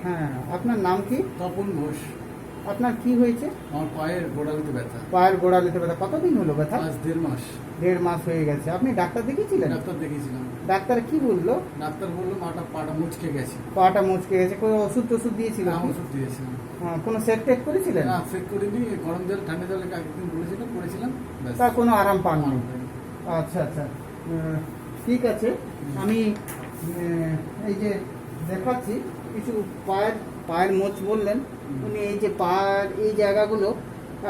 হ্যাঁ, আপনার নাম কি? তপন ঘোষ। আপনার কি হয়েছে? আমার পায়ের গোড়ালিতে ব্যথা। পায়ের গোড়ালিতে ব্যথা। কতদিন হলো ব্যথা? আজ 1.5 মাস। 1.5 মাস হয়ে গেছে। আপনি ডাক্তার দেখিয়েছিলেন? ডাক্তার দেখিয়েছিলাম। ডাক্তার কি বললো? ডাক্তার বললো পাটা মুচকে গেছে। পাটা মুচকে গেছে। কোনো ওষুধ টষুধ দিয়েছিল? হ্যাঁ, ওষুধ দিয়েছিলাম। হ্যাঁ, কোনো সেট টেক করেছিলেন? না, চেক করিনি। গরম জল ঠান্ডা জলে একদিন করেছিলাম। ব্যাস। তার কোনো আরাম পাননি? আচ্ছা আচ্ছা, ঠিক আছে। আমি এই যে দেখাচ্ছি কিছু পায়ের মোচ বললেন উনি। এই যে পায়ের এই জায়গাগুলো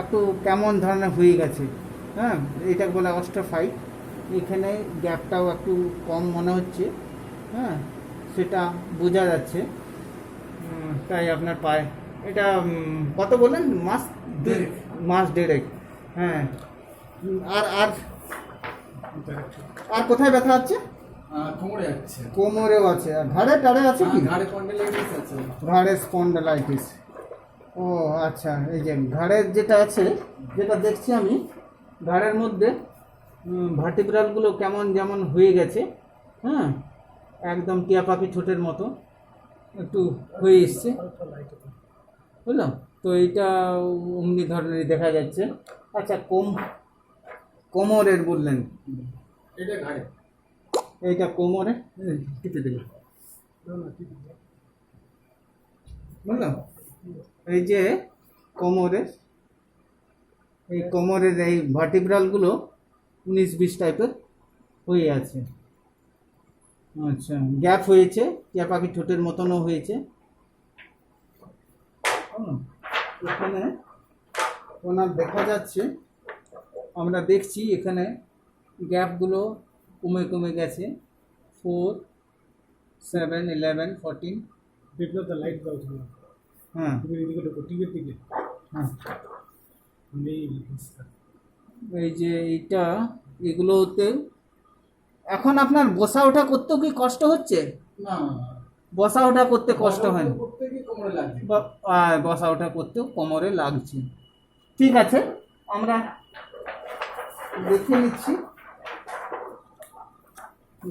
একটু কেমন ধরনের হয়ে গেছে, হ্যাঁ, এটা বলে অস্টিওফাইট। এখানে গ্যাপটাও একটু কম মনে হচ্ছে, হ্যাঁ, সেটা বোঝা যাচ্ছে। তাই আপনার পায়ে এটা কত বললেন? মাস দেড়েক। হ্যাঁ, আর আর আর কোথায় ব্যথা আছে? কোমরে আছে। কোমরেও আছে। আর ঘাড়ে টাড়ে আছে কি? ঘাড়ে স্পন্ডাইলাইটিস আছে। ঘাড়ে স্পন্ডালাইটিস। ও আচ্ছা, এই যে ঘাড়ের যেটা আছে, যেটা দেখছি আমি, ঘাড়ের মধ্যে ভার্টিব্রালগুলো কেমন যেমন হয়ে গেছে, হ্যাঁ, একদম টিয়া পাখি ঠোঁটের মতো একটু হয়ে এসছে, বুঝলাম তো। এইটা অমনি ধরনেরই দেখা যাচ্ছে। আচ্ছা, কোমরের বললেন? এটা ঘাড়ে। এইটা কোমরে টিপে দেবে, বুঝলাম। এই যে কোমরের এই ভার্টিব্রালগুলো 19-20 টাইপের হয়ে আছে। আচ্ছা, গ্যাপ হয়েছে, টিয়া পাখি ঠোঁটের মতনও হয়েছে। এখানে ওনার দেখা যাচ্ছে, আমরা দেখছি এখানে গ্যাপগুলো কমে কমে গেছে। 4, 7, 11, 14। বিপ্লব দা লাইট দাও তুমি। হ্যাঁ তুমি এদিকে ঢোকো, টিভির দিকে। হ্যাঁ, নেই। এই যে এইটা, এগুলোতে এখন আপনার বসা ওঠা করতেও কি কষ্ট হচ্ছে? না, বসা ওঠা করতে কষ্ট হয় না? করতে গিয়ে কোমরে লাগছে। বসা ওঠা করতেও কোমরে লাগছে। ঠিক আছে, আমরা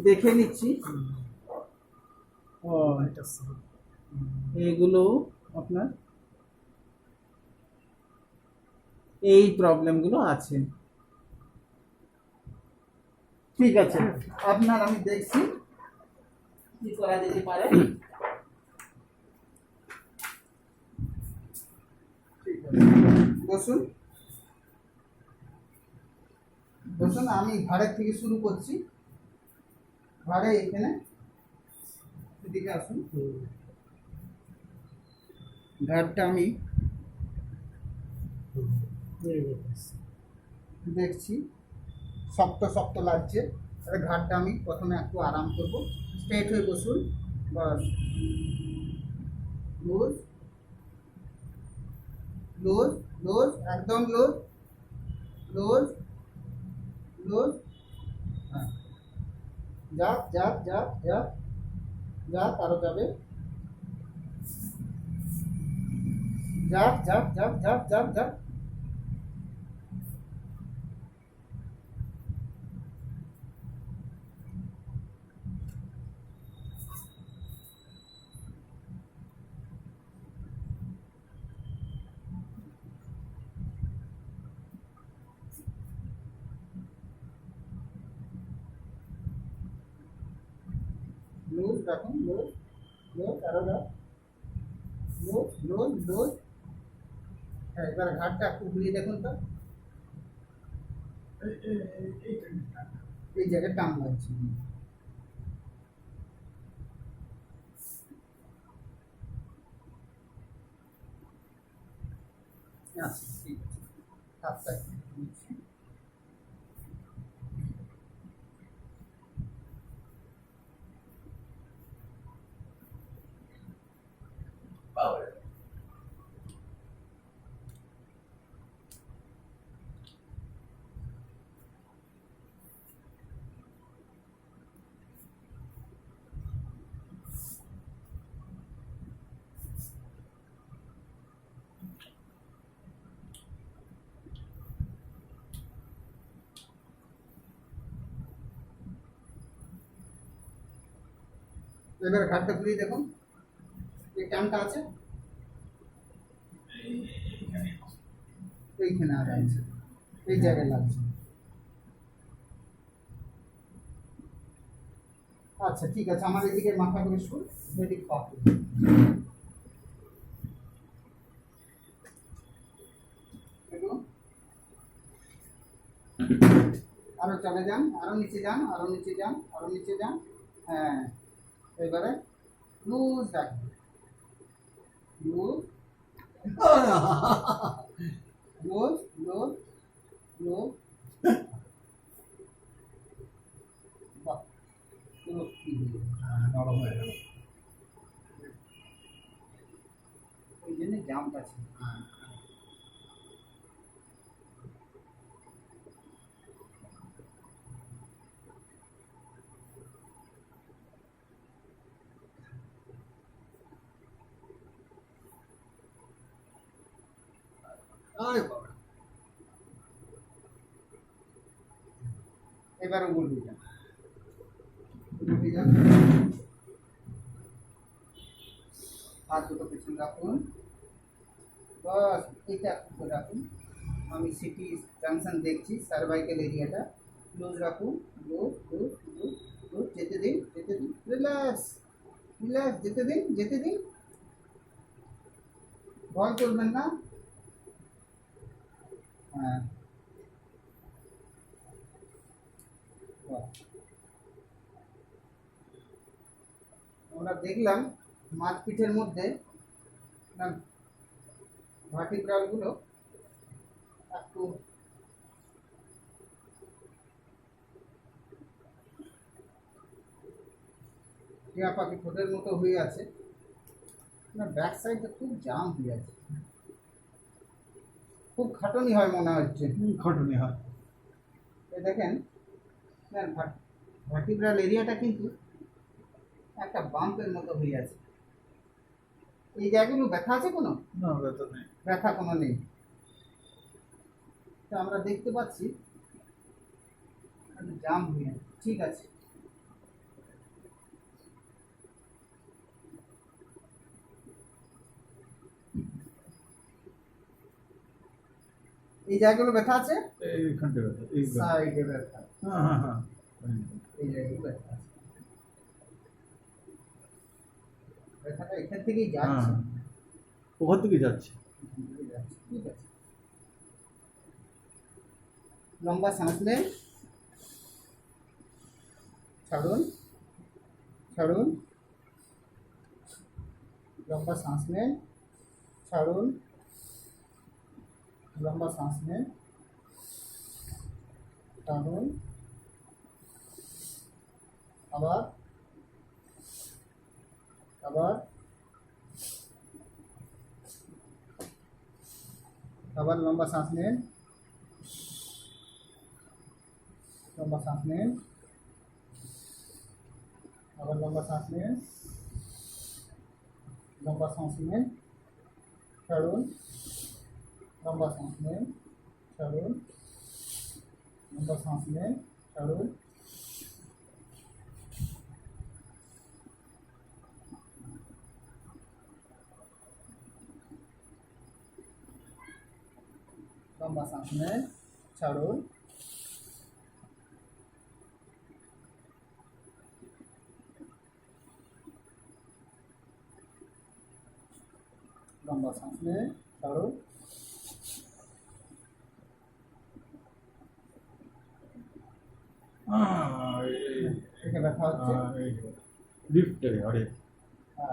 দেখে নিচ্ছি। ও, এইগুলো আপনার এই প্রবলেমগুলো আছে। ঠিক আছে, আপনার আমি দেখছি কি করা যেতে পারে। বসুন বসুন, আমি ঘাড়ের থেকে শুরু করছি। ঘাড়ে এখানে এদিকে আসুন। ঘাড়টা আমি দেখছি শক্ত শক্ত লাগছে। ঘাড়টা আমি প্রথমে একটু আরাম করব। স্ট্রেট হয়ে বসুন, বাস। লুজ লুজ লুজ, একদম লুজ লুজ লুজ। হ্যাঁ, যাক যাক যাক যাক যাক, আরো যাবে। যাক যাক যাক যাক যাক যাক। লুজ রাখুন, লুজ লুজ, আরো যাক, লুজ লুজ লুজ। হ্যাঁ, এবার ঘাটটা একটু ঘুরিয়ে দেখুন তো। এই জায়গায় টান লাগছে। আচ্ছা, ঠিক আছে, হাতটা একটু ঘুরিয়েছি। এবার ঘাটটা ঘুরিয়ে দেখুন। এই টানটা আছে, এইখানে আছে, এই জায়গায় লাগছে। আচ্ছা ঠিক আছে, আমার এদিকে মাথা করে শুন, এদিক পা। আরো চলে যান, আরো নিচে যান, আরো নিচে যান, আরো নিচে যান। হ্যাঁ, এবারে লুজ রাখবেন, লুজ লুজ লুজ লুজ। বাহ, পুরো কি হলো? নরম হয়ে গেল। ওই জন্য জাম্প আছে। আরে বাবা, এবারে উল্টে যান, উল্টে যান, হাত দুটো পেছনে রাখুন, বাস এটা উপরে রাখুন। আমি সিটি জাংশন দেখছি, সার্ভাইকেল এরিয়াটা লুজ রাখুন, লুজ লুজ লুজ লুজ। যেতে দিন, যেতে দিন, রিল্যাক্স রিল্যাক্স, যেতে দিন, যেতে দিন, ভয় করবেন না। হ্যাঁ, বাহ। আমরা দেখলাম মাঝপিঠের মধ্যে ভার্টিব্রাল গুলো একটু টিয়া পাখি ঠোঁটের মতো হয়ে আছে, ব্যাক সাইডে খুব জাম হয়ে আছে, খুব খাটনি হয় মনে হচ্ছে। খাটুনি হয়। এই দেখেন ভার্টিব্রাল এরিয়াটা কিন্তু একটা বাম্পের মতো হয়ে আছে। এই জায়গাগুলো ব্যথা আছে কোনো? না, ব্যথা নেই। ব্যথা কোনো নেই। তো আমরা দেখতে পাচ্ছি জাম হয়ে আছে, ঠিক আছে। এই জায়গাগুলো ব্যথা আছে, এইখানটা ব্যথা, এই সাইডে ব্যথা, হ্যাঁ হ্যাঁ হ্যাঁ, এই জায়গায় ব্যথা আছে। ব্যথাটা এখান থেকেই যাচ্ছে, হ্যাঁ, ওখান থেকে যাচ্ছে। ঠিক আছে। লম্বা सांस लें, ছাড়ুন ছাড়ুন, লম্বা सांस लें, ছাড়ুন, লম্বা सांस लें, ছাড়ুন, আবার আবার আবার লম্বা सांस लें, लंबा सांस लें, আবার লম্বা सांस लें, लंबा सांस लें, ছাড়ুন, लंबा सांस लें, ছাড়ুন, लंबा सांस लें, ছাড়ুন, लंबा सांस लें, ছাড়ুন, लंबा सांस लें, ছাড়ুন। এখানে ব্যথা হচ্ছে, লিফট আরে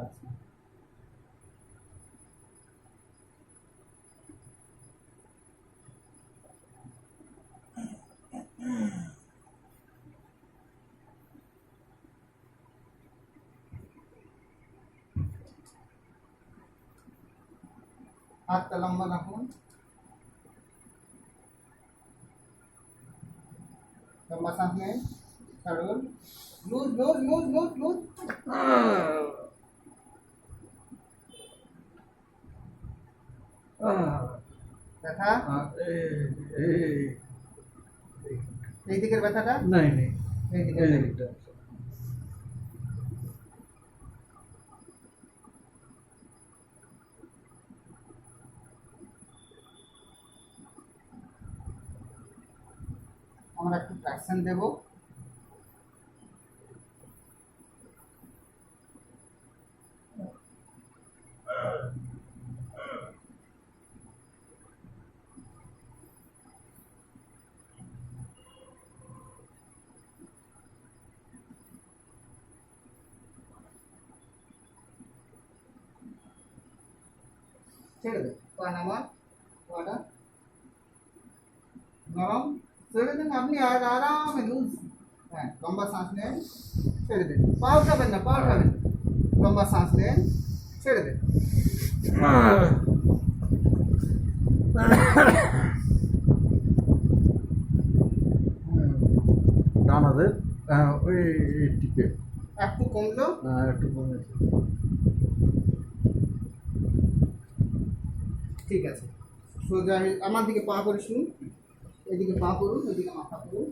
আচ্ছা। হাতটা লম্বা রাখুন, লম্বা सांस लें, ছাড়ুন, loose loose loose loose loose. ব্যথা এই দিকের ব্যথাটা নাই নেই, এই দিকের এই নেই। দিকটা। আমরা একটু ট্রাকশন দেবো। ছেড়ে দেন, পা নামান, পাটা নরম, ছেড়ে দেন আপনি, আর আরামে লুজ। হ্যাঁ, লম্বা শ্বাস নেন, ছেড়ে দেন, পা উঠাবেন না, পা উঠাবেন না। লম্বা শ্বাস নেন, ছেড়ে দেন। ডান হাতে ওই টিপে একটু কমলো, একটু কমেছে। ঠিক আছে। সোজা আমার দিকে পা করে শুনুন, এদিকে পা করুন, এদিকে মাথা করুন।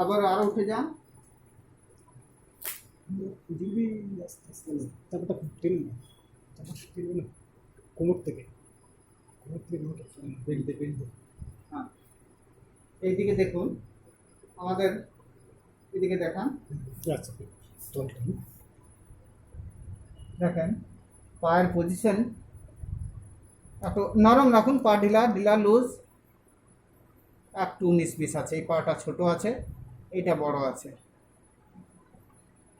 আবার আরো উঠে যান। আস্তে আস্তে না, চাপাটা খুব টেনে না, চাপা টেনে না, কোমর থেকে বেল্টে হ্যাঁ, এইদিকে দেখুন, আমাদের এদিকে দেখান। আচ্ছা তলটা দেখেন পায়ের পজিশন একটু নরম রাখুন, পা ঢিলা ঢিলা লুজ, একটু 19-20 আছে। এই পাটা ছোট আছে, এটা বড় আছে,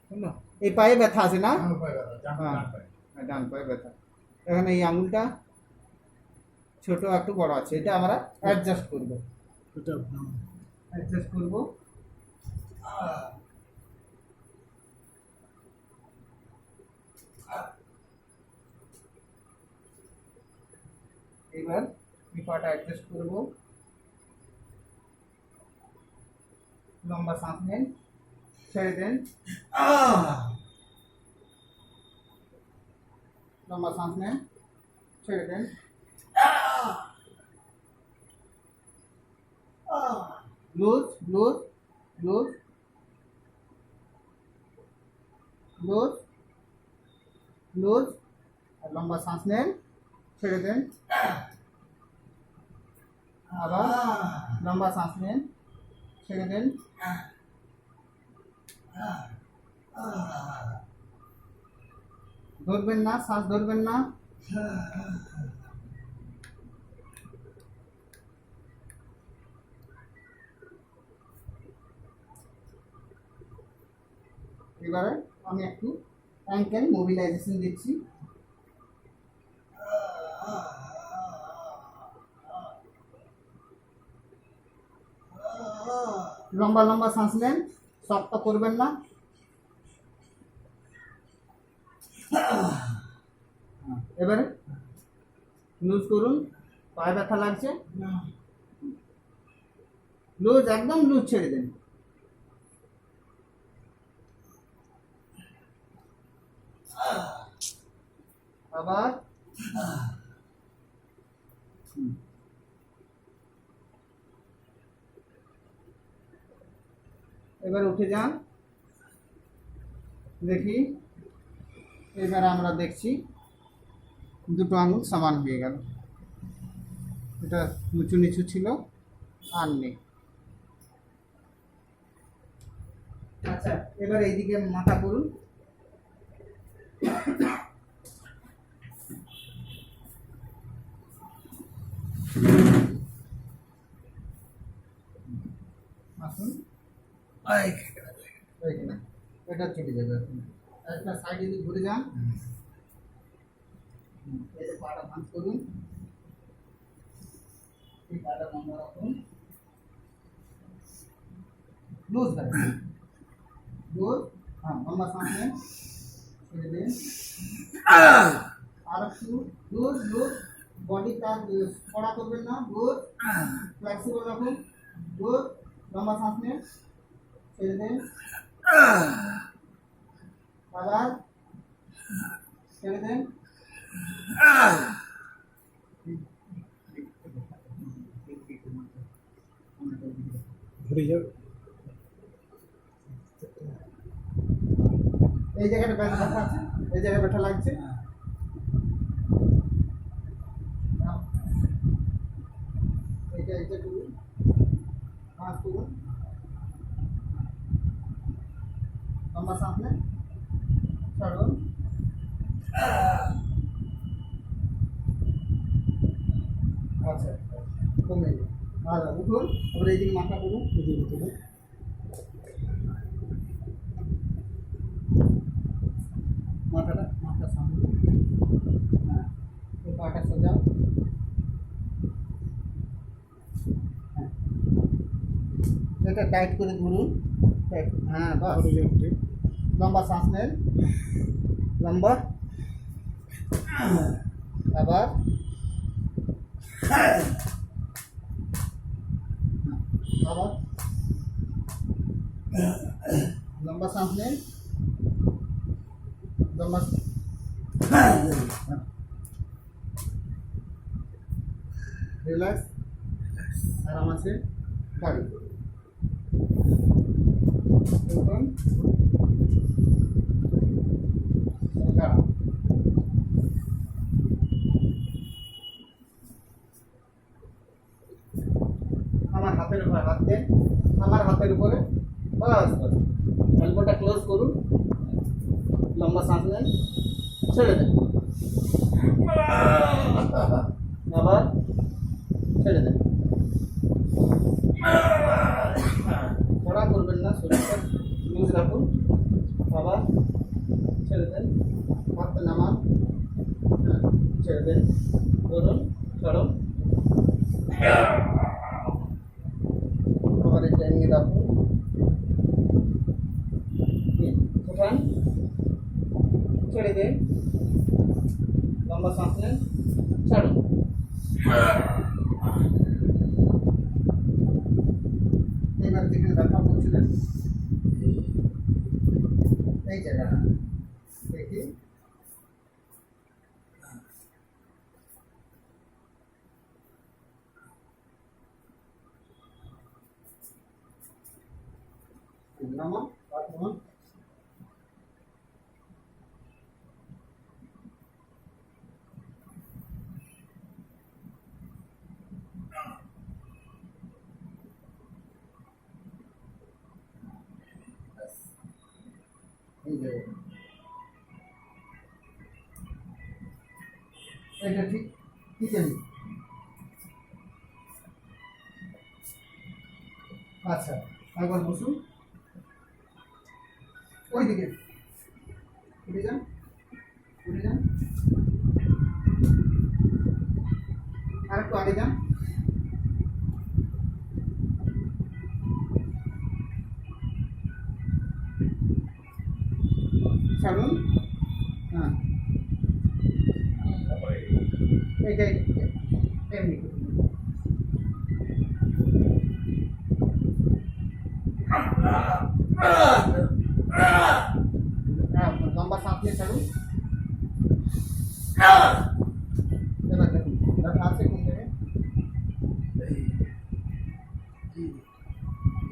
বুঝলো? এই পায়ে ব্যথা আছে না? হ্যাঁ, ডান পায়ে ব্যথা। এখানে এই আঙুলটা ছোট একটু বড় আছে, এটা আমরা অ্যাডজাস্ট করব, এটা অ্যাডজাস্ট করব। এবার এই পাটা অ্যাডজাস্ট করব। লম্বা শ্বাস নেন, ছেড়ে দেন। লম্বা শ্বাস নেন, ছেড়ে দেন। Loose loose loose loose loose. আর লম্বা শ্বাস নেন, ছেড়ে দেন। আবার লম্বা শ্বাস নেন, ছেড়ে দেন। ধরবেন না, শ্বাস ধরবেন না। এবারে আমি একটু অ্যাঙ্কেল মোবিলাইজেশন দিচ্ছি। লম্বা লম্বা শ্বাস নেন, শক্ত করবেন না। এবারে লুজ করুন, পায়ে ব্যথা লাগছে, লুজ, একদম লুজ, ছেড়ে দেন। আবার এবার উঠে যান, দেখি। এবার আমরা দেখছি দুটো আঙুল সমান হয়ে গেল, এটা উঁচু নিচু ছিল, আর নেই। আচ্ছা, এবার এইদিকে মাথা করুন। আসুন, এইখানে এটা চলে যাবে। একটা সাইডে যদি ঘুরে যান, এই যে পাটা ভাঁজ করুন, এই পাটা বন্ধ রাখুন, লুজ রাখুন, লুজ। হ্যাঁ, লম্বা শ্বাস নেন, ছেড়ে দিন। আর একটু লুজ লুজ, বডিটা কড়া করবেন না, লুজ, ফ্লেক্সিবল রাখুন, লুজ। লম্বা শ্বাস নেন, ছেড়ে দেন। আবার ছেড়ে দেন। ঘুরে যাবে। এই জায়গাটা ব্যথা আছে, এই জায়গায় ব্যথা লাগছে। করুন, লম্বা শ্বাস নেন, ছাড়ুন। আচ্ছা, কমে গেল। আর উঠুন, এবার এইদিকে মাথা করুন, এদিকে তুলে মাথা সামনে। হ্যাঁ, এই পাটা সোজা। হ্যাঁ, এটা টাইট করে ধরুন। টাইট, হ্যাঁ বাস। আবার লেফটে লম্বা শ্বাস নেন, লম্বা, আবার আবার লম্বা শ্বাস নেন, লম্বা, রিল্যাক্স, আরাম আছে, গাড়ি উঠুন, দাঁড়ান। আমার হাতের উপরে হাত দেন, আমার হাতের উপরে, বাস বাস। এলবোটা ক্লোজ করুন, লম্বা শ্বাস নেন, ছেড়ে দেন, আবার ছেড়ে দেন। কড়া করবেন না, শরীরটা লুজ রাখুন, আবার ছেড়ে দেন, হাতটা নামান, ছেড়ে দেন, ধরুন, ছাড়ুন, আবার এটা নিয়ে রাখুন, উঠান, ছেড়ে দেন, লম্বা শ্বাস নেন, ছাড়ুন। এবার যেখানে ব্যথা করছিলেন এই জায়গাটা দেখি, নামা, নামা। এটা ঠিক, ঠিক আছে। আচ্ছা, একবার বসুন, ওইদিকে উঠে যান, উঠে যান, আর একটু আগে যান, ছাড়ুন, হ্যাঁ, এইটাই এমনি লম্বা শ্বাস নিয়ে ছাড়ুন। এবার দেখুন ব্যথা আছে কোন জায়গায়,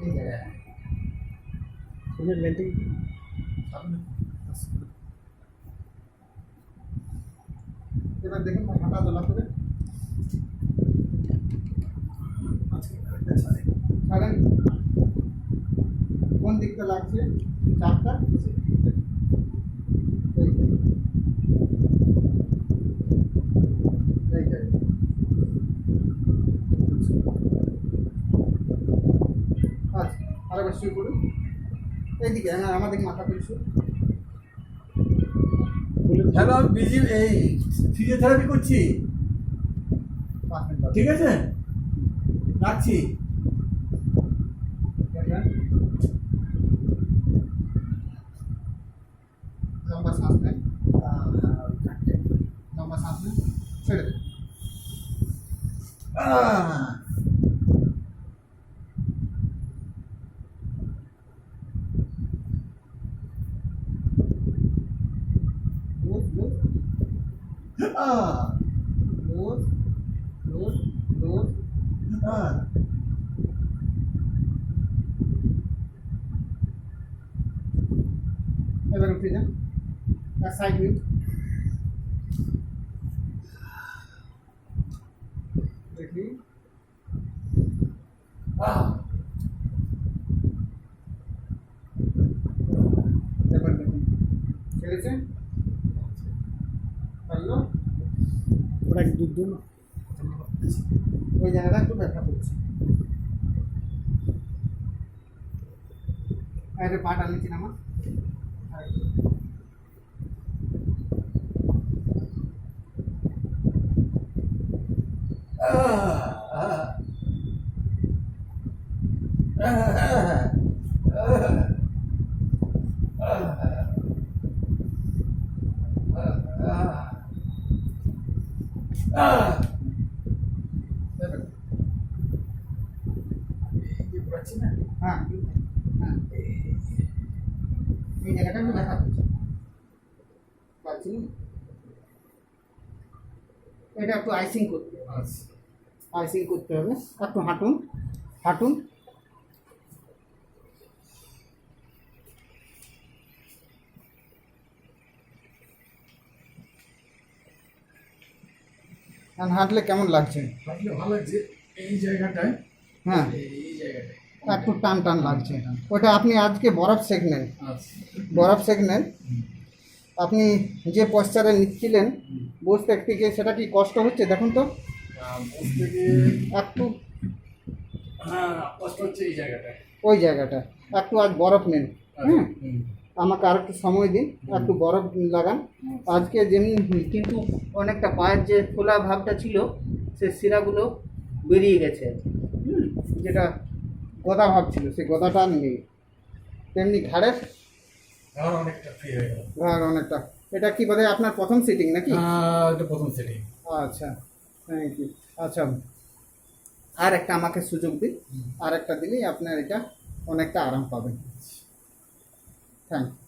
এই জায়গায়। উনি লেন্টিং এবার দেখুন মাথা দোলা করে ছাড়েন, কোন দিকটা লাগছে, চাপটা এইটাই। আচ্ছা, আরেকবার শুরু করুন, এইদিকে আমার দিকে মাথা করে শুরু। হ্যালো, আমি বিজি, এই ফিজিওথেরাপি করছি, ঠিক আছে, রাখছি। লম্বা শ্বাস নেন, লম্বা শ্বাস নেন, ছেড়ে দেন। Lose, lose, lose, lose, lose, এবার উঠে যান, এক সাইড উইথ, দেখি কেটেছে, পারলো ওরা এক দুধ দিও না। ওই জায়গাটা একটু ব্যথা করছে। আরে পাটা নিচে নামা। হ্যাঁ, হ্যাঁ, এই জায়গাটা একটু ব্যথা করছে, পাচ্ছি না। এটা একটু আইসিং করতে হবে, আচ্ছা আইসিং করতে হবে। একটু হাঁটুন, হাঁটুন। আর হাঁটলে কেমন লাগছে? হাঁটলে ভালো লাগছে এই জায়গাটায়, হ্যাঁ, এই জায়গাটায়। একটু টান টান লাগছে। ওটা আপনি আজকে বরফ সেঁক নেন, আচ্ছা বরফ সেঁক নেন। আপনি যে পশ্চারে নিচ্ছিলেন বসতে থেকে, সেটা কি কষ্ট হচ্ছে দেখুন তো বস থেকে একটু, হ্যাঁ কষ্ট হচ্ছে এই জায়গাটায়। ওই জায়গাটা একটু আজ বরফ নেন। হ্যাঁ, হুম। আমাকে আর একটু সময় দিন, একটু বরফ লাগান আজকে। যেমনি কিন্তু অনেকটা পায়ের যে ফোলা ভাবটা ছিল, সে শিরাগুলো বেরিয়ে গেছে। যেটা গদা ভাব ছিল, সেই গদাটা আর নেই। তেমনি ঘাড়ের আর অনেকটা ফ্রি হয়ে গেল। আর অনেকটা। এটা কি বলে আপনার প্রথম সিটিং নাকি? এটা প্রথম সেটিং। আচ্ছা, থ্যাংক ইউ। আচ্ছা, আর একটা আমাকে সুযোগ দিন, আর একটা দিলেই আপনার এটা অনেকটা আরাম পাবেন। Thank you.